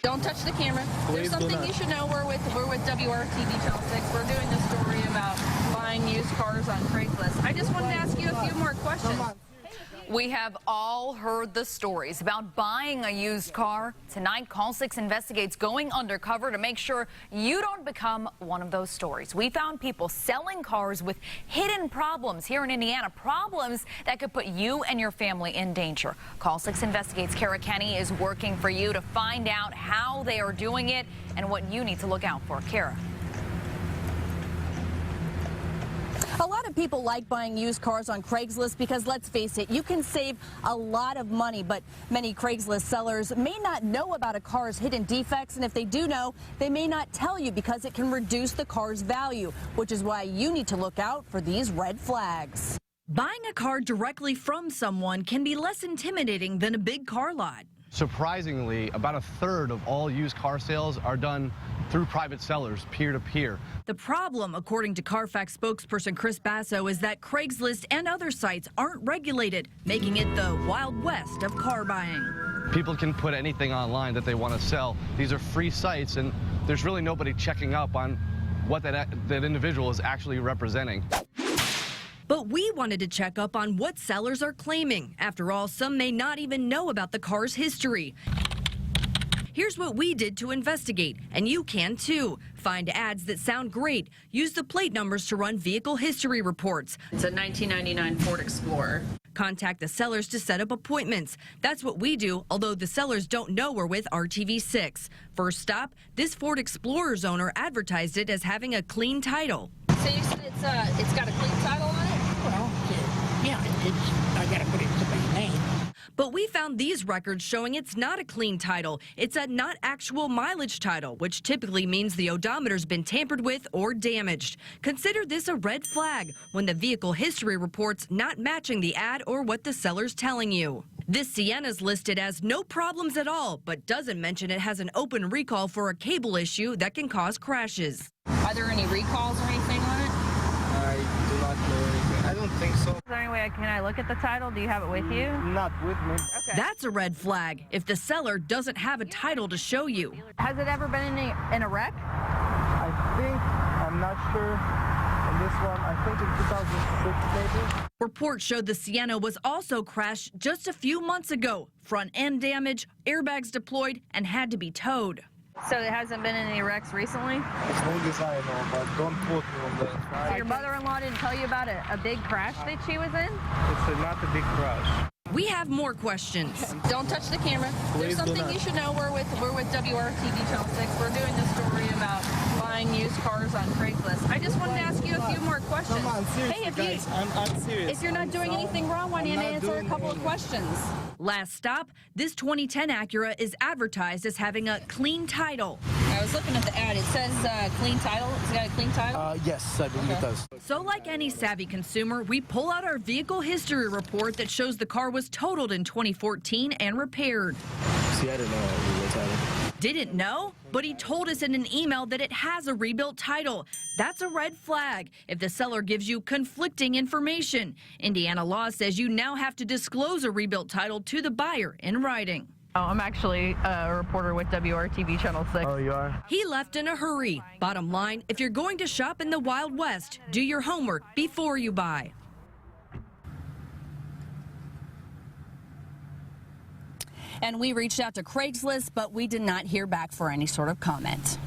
Don't touch the camera. There's something you should know. We're with WRTV Channel 6. We're doing this story about buying used cars on Craigslist. I just wanted to ask you a few more questions. We have all heard the stories about buying a used car. Tonight, CALL6 investigates going undercover to make sure you don't become one of those stories. We found people selling cars with hidden problems here in Indiana, problems that could put you and your family in danger. CALL6 investigates. Kara Kenny is working for you to find out how they are doing it and what you need to look out for. Kara. A lot of people like buying used cars on Craigslist because, let's face it, you can save a lot of money, but many Craigslist sellers may not know about a car's hidden defects, and if they do know, they may not tell you because it can reduce the car's value, which is why you need to look out for these red flags. Buying a car directly from someone can be less intimidating than a big car lot. Surprisingly, about a third of all used car sales are done through private sellers, peer-to-peer. The problem, according to Carfax spokesperson Chris Basso, is that Craigslist and other sites aren't regulated, making it the Wild West of car buying. People can put anything online that they want to sell. These are free sites, and there's really nobody checking up on what that individual is actually representing. But we wanted to check up on what sellers are claiming. After all, some may not even know about the car's history. Here's what we did to investigate, and you can too. Find ads that sound great. Use the plate numbers to run vehicle history reports. It's a 1999 Ford Explorer. Contact the sellers to set up appointments. That's what we do, although the sellers don't know we're with RTV6. First stop, this Ford Explorer's owner advertised it as having a clean title. So you said it's got a clean title on it? Well, yeah, I got to put it to my name. But we found these records showing it's not a clean title. It's a not actual mileage title, which typically means the odometer's been tampered with or damaged. Consider this a red flag when the vehicle history report's not matching the ad or what the seller's telling you. This Sienna's listed as no problems at all, but doesn't mention it has an open recall for a cable issue that can cause crashes. Are there any recalls or anything on it? I do not know anything. I don't think so. Is there any way can I look at the title? Do you have it with you? Not with me. Okay. That's a red flag if the seller doesn't have a title to show you. Has it ever been in a wreck? I think, I'm not sure. On this one, I think in 2006 maybe. Reports showed the Sienna was also crashed just a few months ago. Front end damage, airbags deployed, and had to be towed. So it hasn't been in any wrecks recently? As long as I know, but don't quote me on that. So your mother-in-law didn't tell you about a big crash that she was in? It's not a big crash. We have more questions. Don't touch the camera. There's something you should know. We're with WRTV Channel 6. We're doing this story about buying used cars on Craigslist. I just wanted to ask you a few more questions. Come on, seriously, hey, guys, I'm serious. If you're not doing anything wrong, why don't you answer a couple of questions? Last stop, this 2010 Acura is advertised as having a clean title. I was looking at the ad. It says clean title. It's got a clean title? Yes, I believe it does. So like any savvy consumer, we pull out our vehicle history report that shows the car was totaled in 2014 and repaired. See, I didn't know the title. Didn't know? But he told us in an email that it has a rebuilt title. That's a red flag if the seller gives you conflicting information. Indiana law says you now have to disclose a rebuilt title to the buyer in writing. Oh, I'm actually a reporter with WRTV Channel 6. Oh, you are? He left in a hurry. Bottom line, if you're going to shop in the Wild West, do your homework before you buy. And we reached out to Craigslist, but we did not hear back for any sort of comment.